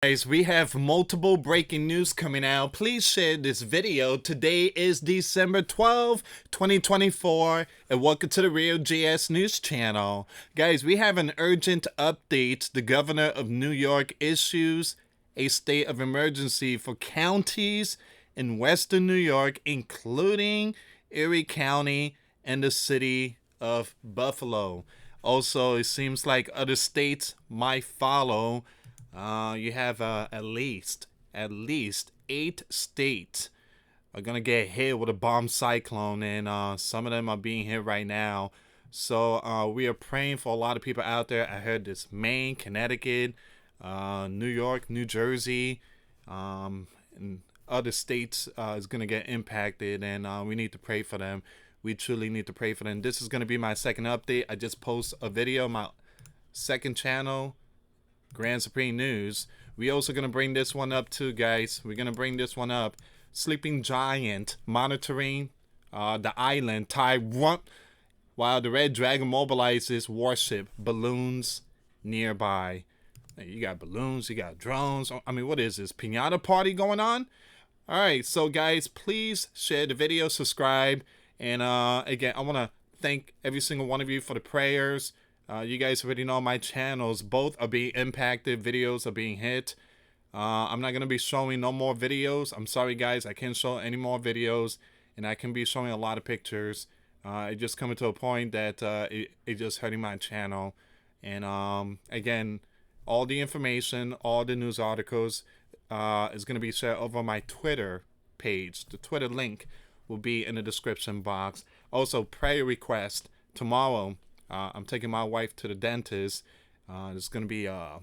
Guys, we have multiple breaking news coming out. Please share this video. Today is December 12th, 2024, and welcome to the Real GS News channel. Guys, we have an urgent update. The governor of New York issues a state of emergency for counties in western New York, including Erie County and the city of Buffalo. Also, it seems like other states might follow. You have at least 8 states are gonna get hit with a bomb cyclone, and some of them are being hit right now. So we are praying for a lot of people out there. I heard this Maine, Connecticut, New York, New Jersey, and other states is gonna get impacted, and we need to pray for them. We truly need to pray for them. This is gonna be my second update. I just post a video on my second channel, Grand Supreme News. We also gonna bring this one up too, guys. We're gonna bring this one up. Sleeping Giant monitoring the island Taiwan while the Red Dragon mobilizes warship balloons nearby. You got balloons, you got drones. I mean, what is this? Piñata party going on? Alright, so guys, please share the video, subscribe, and again, I wanna thank every single one of you for the prayers. You guys already know my channels both are being impacted. Videos are being hit. I'm not going to be showing no more videos. I'm sorry, guys. I can't show any more videos. And I can be showing a lot of pictures. It just coming to a point that it just hurting my channel. And again, all the information, all the news articles is going to be shared over my Twitter page. The Twitter link will be in the description box. Also, prayer request tomorrow. I'm taking my wife to the dentist. There's going to be a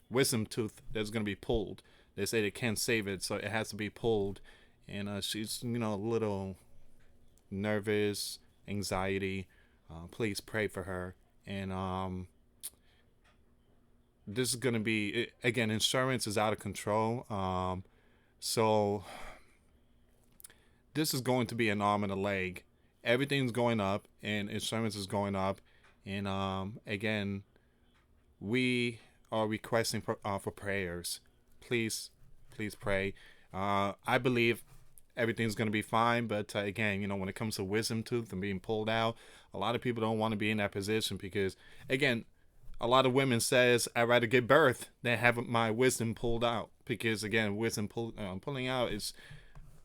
wisdom tooth that's going to be pulled. They say they can't save it, so it has to be pulled. And she's, a little nervous, anxiety. Please pray for her. And this is going to be, again, insurance is out of control. So this is going to be an arm and a leg. Everything's going up, and insurance is going up. And again, we are requesting for prayers. Please pray. I believe everything's going to be fine. But again, when it comes to wisdom tooth and being pulled out, a lot of people don't want to be in that position because, again, a lot of women says I'd rather give birth than have my wisdom pulled out because, again, wisdom pulling out is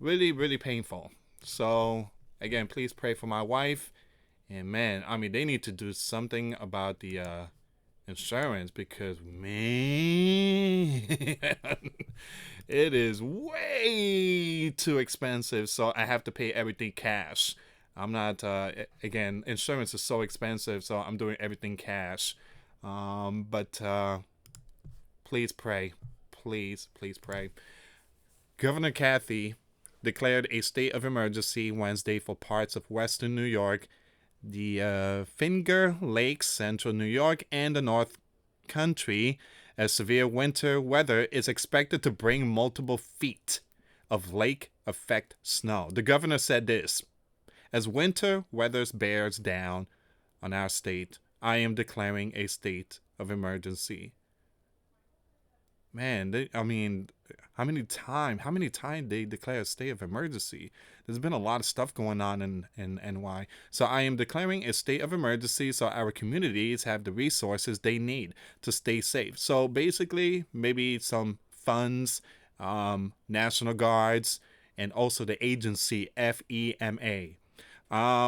really, really painful. So, again, please pray for my wife. And man, I mean, they need to do something about the insurance because, man, it is way too expensive. So I have to pay everything cash. I'm not, again, insurance is so expensive, so I'm doing everything cash. But please pray. Please pray. Governor Kathy declared a state of emergency Wednesday for parts of western New York, the Finger Lakes, central New York, and the North Country, as severe winter weather is expected to bring multiple feet of lake effect snow. The governor said this: as winter weather bears down on our state, I am declaring a state of emergency. Man, how many times they declare a state of emergency? There's been a lot of stuff going on in NY. So I am declaring a state of emergency so our communities have the resources they need to stay safe. So basically, maybe some funds, National Guards, and also the agency FEMA.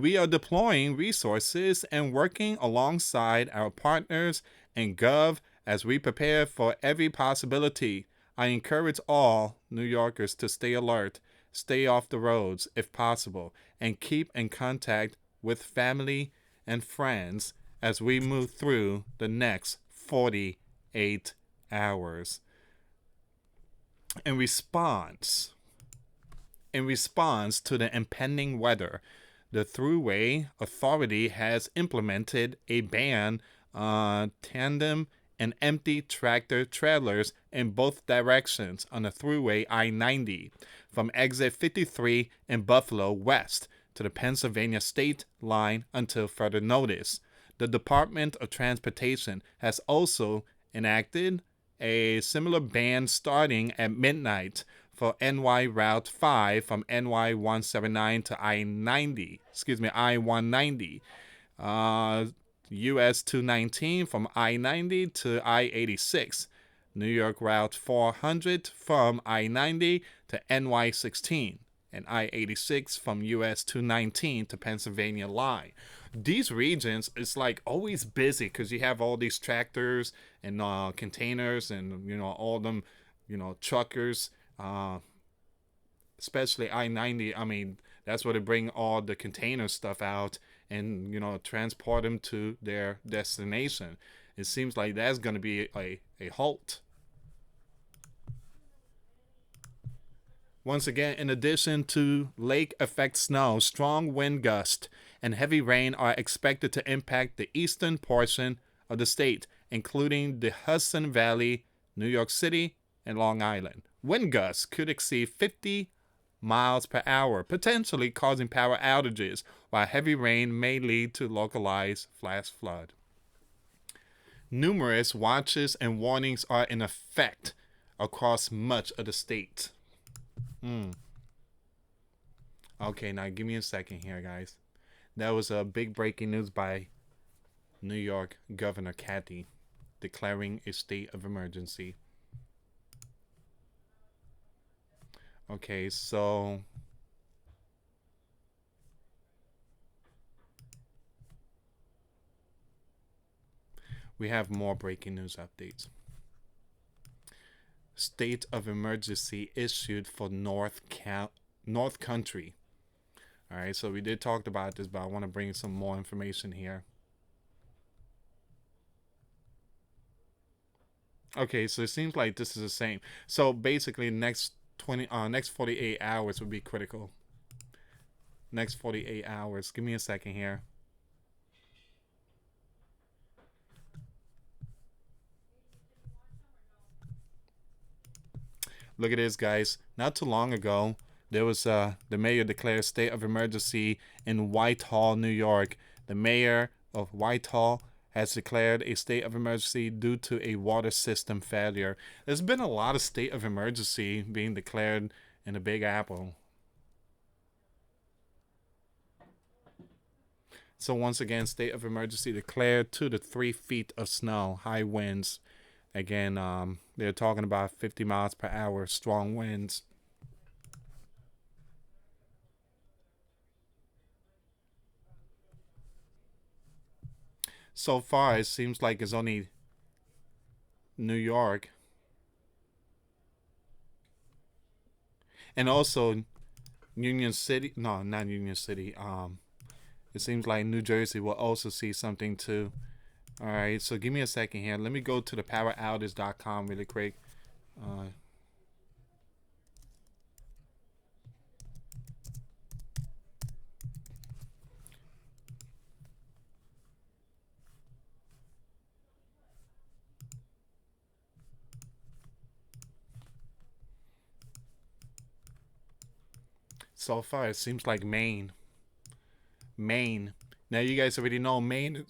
We are deploying resources and working alongside our partners and Gov as we prepare for every possibility. I encourage all New Yorkers to stay alert, stay off the roads if possible, and keep in contact with family and friends as we move through the next 48 hours. In response to the impending weather, the Thruway Authority has implemented a ban on tandem and empty tractor trailers in both directions on the Thruway I-90 from exit 53 in Buffalo west to the Pennsylvania state line until further notice. The Department of Transportation has also enacted a similar ban starting at midnight for NY Route 5 from NY 179 to I-190. US 219 from I-90 to I-86. New York Route 400 from I-90 to NY16. And I-86 from US 219 to Pennsylvania line. These regions, it's like always busy because you have all these tractors and containers and, all them, truckers, especially I-90. I mean, that's where they bring all the container stuff out and, transport them to their destination. It seems like that's going to be a halt. Once again, in addition to lake effect snow, strong wind gusts and heavy rain are expected to impact the eastern portion of the state, including the Hudson Valley, New York City, and Long Island. Wind gusts could exceed 50 miles per hour, potentially causing power outages, while heavy rain may lead to localized flash flood. Numerous watches and warnings are in effect across much of the state. Okay, now give me a second here, guys. That was a big breaking news by New York Governor Kathy declaring a state of emergency. Okay, so we have more breaking news updates. State of emergency issued for North Country. All right, so we did talk about this, but I want to bring some more information here. Okay, so it seems like this is the same. So basically, next 48 hours would be critical. Next 48 hours. Give me a second here. Look at this, guys. Not too long ago, there was the mayor declared state of emergency in Whitehall, New York. The mayor of Whitehall has declared a state of emergency due to a water system failure. There's been a lot of state of emergency being declared in the Big Apple. So once again, state of emergency declared 2 to 3 feet of snow, high winds. Again, they're talking about 50 miles per hour, strong winds. So far, it seems like it's only New York. And also Union City. No, not Union City. It seems like New Jersey will also see something too. All right, so give me a second here. Let me go to the poweroutage.com really quick. So far, it seems like Maine. Now, you guys already know Maine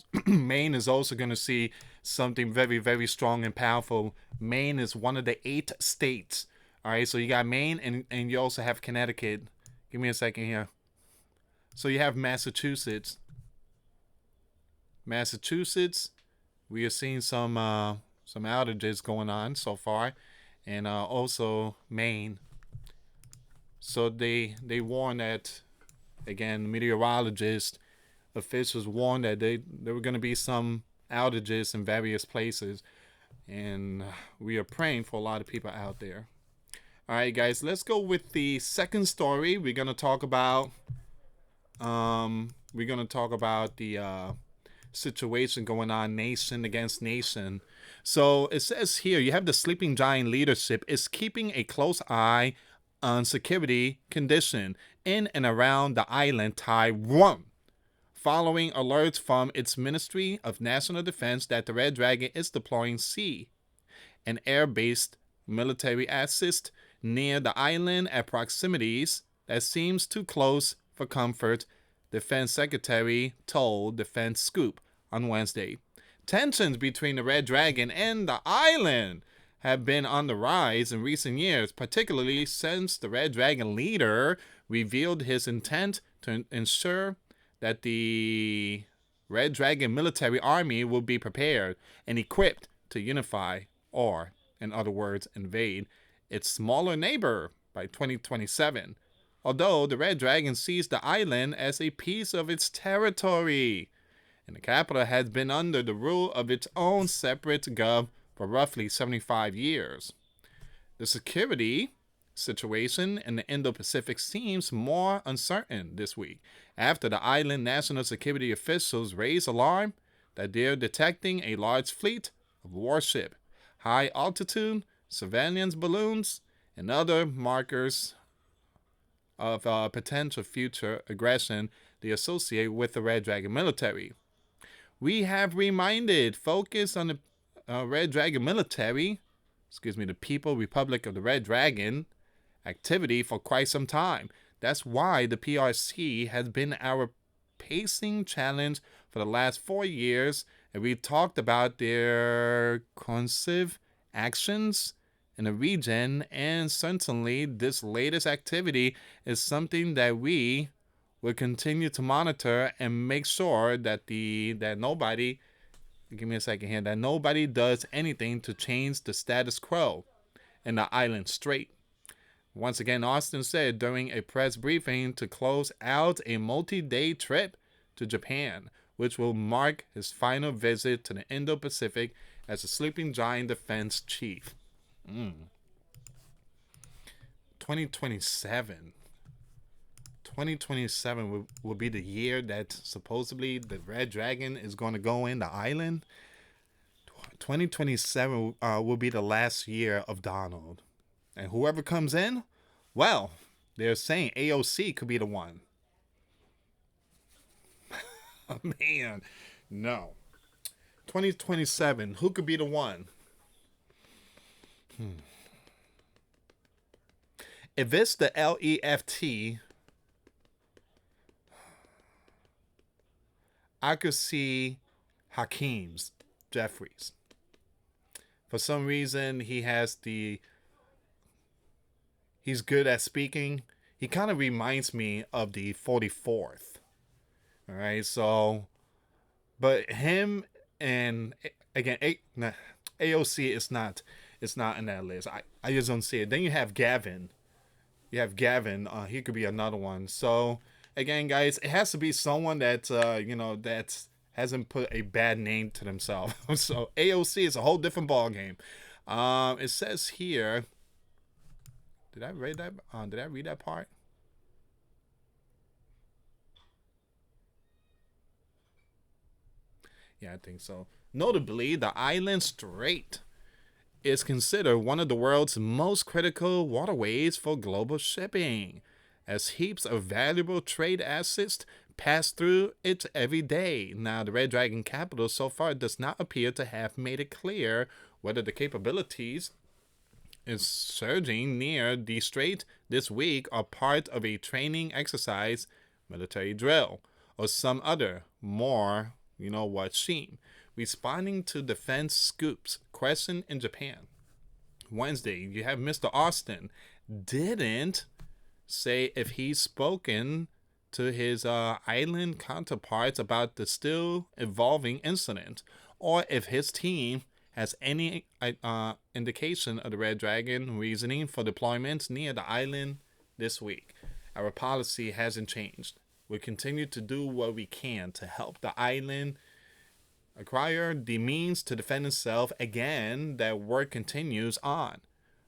is also going to see something very, very strong and powerful. Maine is one of the 8 states. All right, so you got Maine and you also have Connecticut. Give me a second here. So you have Massachusetts. We are seeing some outages going on so far. And also Maine. So they warn that, again, meteorologists, officials warned that there were going to be some outages in various places, and we are praying for a lot of people out there. All right, guys, let's go with the second story. We're going to talk about the situation going on nation against nation. So it says here, you have the sleeping giant leadership is keeping a close eye on security condition in and around the island Taiwan, following alerts from its Ministry of National Defense that the Red Dragon is deploying sea and air-based military assist near the island at proximities that seems too close for comfort, Defense Secretary told Defense Scoop on Wednesday. Tensions between the Red Dragon and the island have been on the rise in recent years, particularly since the Red Dragon leader revealed his intent to ensure that the Red Dragon military army will be prepared and equipped to unify, or, in other words, invade, its smaller neighbor by 2027. Although the Red Dragon sees the island as a piece of its territory, and the capital has been under the rule of its own separate gov for roughly 75 years. The security situation in the Indo-Pacific seems more uncertain this week after the island national security officials raised alarm that they're detecting a large fleet of warship, high-altitude surveillance balloons, and other markers of potential future aggression they associate with the Red Dragon military. We have reminded focus on the Red Dragon military, the People Republic of the Red Dragon activity for quite some time. That's why the PRC has been our pacing challenge for the last 4 years, and we talked about their cohesive actions in the region, and certainly this latest activity is something that we will continue to monitor and make sure that that nobody does anything to change the status quo in the island strait. Once again, Austin said during a press briefing to close out a multi-day trip to Japan, which will mark his final visit to the Indo-Pacific as a sleeping giant defense chief. 2027. 2027 will be the year that supposedly the Red Dragon is going to go in the island. 2027 will be the last year of Donald. And whoever comes in, well, they're saying AOC could be the one. Oh, man, no. 2027, who could be the one? If it's the LEFT, I could see Hakeem's Jeffries. For some reason, he's good at speaking. He kind of reminds me of the 44th. All right, so, but him and, again, AOC is not in that list. I just don't see it. Then you have Gavin. He could be another one. So, again, guys, it has to be someone that, that hasn't put a bad name to themselves. So, AOC is a whole different ballgame. It says here, did I read that part? Yeah, I think so. Notably, the Island Strait is considered one of the world's most critical waterways for global shipping, as heaps of valuable trade assets pass through it every day. Now, the Red Dragon capital so far does not appear to have made it clear whether the capabilities is surging near the strait this week are part of a training exercise, military drill, or some other more scheme. Responding to defense scoops question in Japan Wednesday, you have Mr. Austin didn't say if he's spoken to his island counterparts about the still evolving incident, or if his team has any indication of the Red Dragon reasoning for deployments near the island this week. Our policy hasn't changed. We continue to do what we can to help the island acquire the means to defend itself. Again, that work continues on.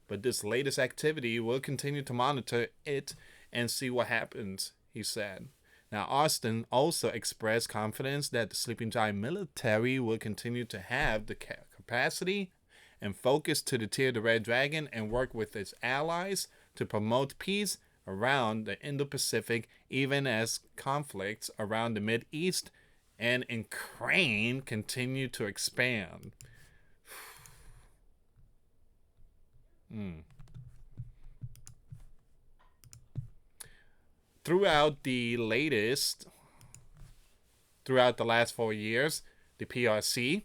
But this latest activity will continue to monitor it and see what happens, he said. Now, Austin also expressed confidence that the Sleeping Giant military will continue to have the capacity and focus to deter the Red Dragon and work with its allies to promote peace around the Indo-Pacific, even as conflicts around the Mideast and in Ukraine continue to expand. Throughout the last 4 years, the PRC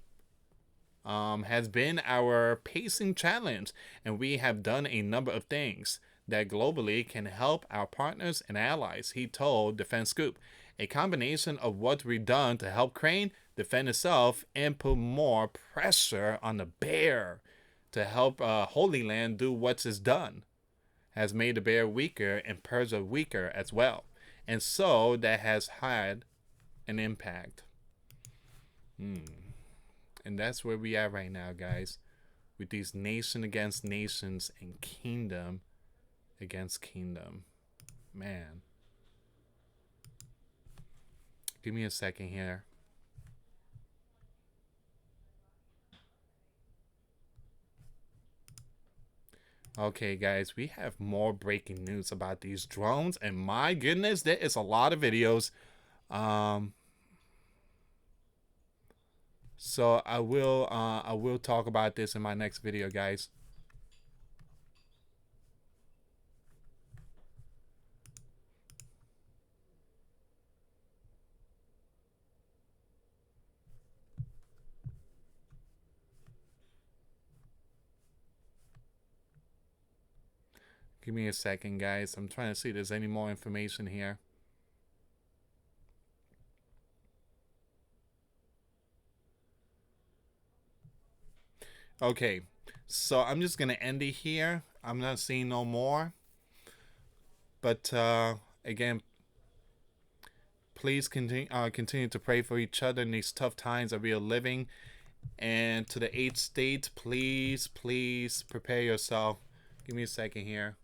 has been our pacing challenge, and we have done a number of things that globally can help our partners and allies, he told Defense Scoop. A combination of what we've done to help Ukraine defend itself and put more pressure on the bear to help Holy Land do what's is done has made the bear weaker and Persia weaker as well. And so that has had an impact. And that's where we are right now, guys, with these nation against nations and kingdom against kingdom. Man. Give me a second here. Okay, guys, we have more breaking news about these drones, and my goodness, there is a lot of videos. So I will talk about this in my next video, guys. Give me a second, guys. I'm trying to see if there's any more information here. Okay, so I'm just gonna end it here. I'm not seeing no more. But again, please continue to pray for each other in these tough times that we are living. And to the 8 states, please prepare yourself. Give me a second here.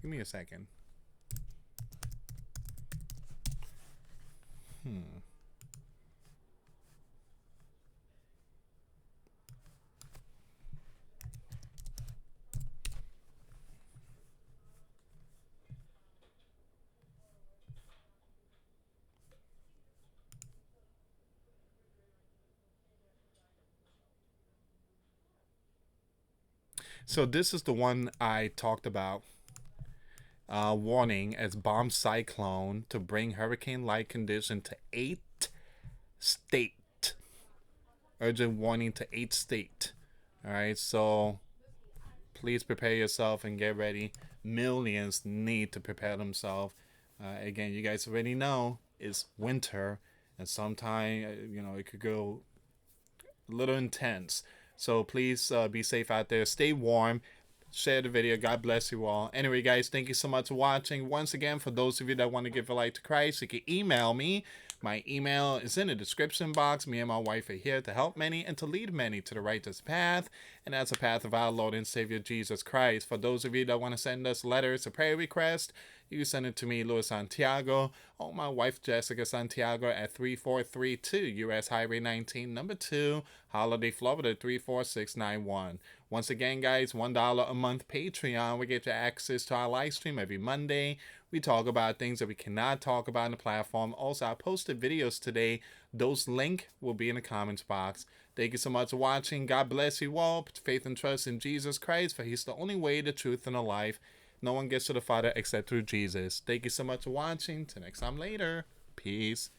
Give me a second. So this is the one I talked about. Warning as bomb cyclone to bring hurricane-like condition to 8 state. Urgent warning to 8 state. All right, so please prepare yourself and get ready. Millions need to prepare themselves. Again, you guys already know it's winter, and sometime it could go a little intense. So please be safe out there. Stay warm. Share the video. God bless you all. Anyway, guys, thank you so much for watching. Once again, for those of you that want to give a life to Christ, you can email me. My email is in the description box. Me and my wife are here to help many and to lead many to the righteous path. And that's the path of our Lord and Savior Jesus Christ. For those of you that want to send us letters or prayer requests, you send it to me, US Santiago, or my wife, Jessica Santiago, at 3432 US Highway 19, number 2, Holiday, Florida, 34691. Once again, guys, $1 a month Patreon. We get you access to our live stream every Monday. We talk about things that we cannot talk about on the platform. Also, I posted videos today. Those links will be in the comments box. Thank you so much for watching. God bless you all. Put faith and trust in Jesus Christ, for He's the only way, the truth, and the life. No one gets to the Father except through Jesus. Thank you so much for watching. Till next time later. Peace.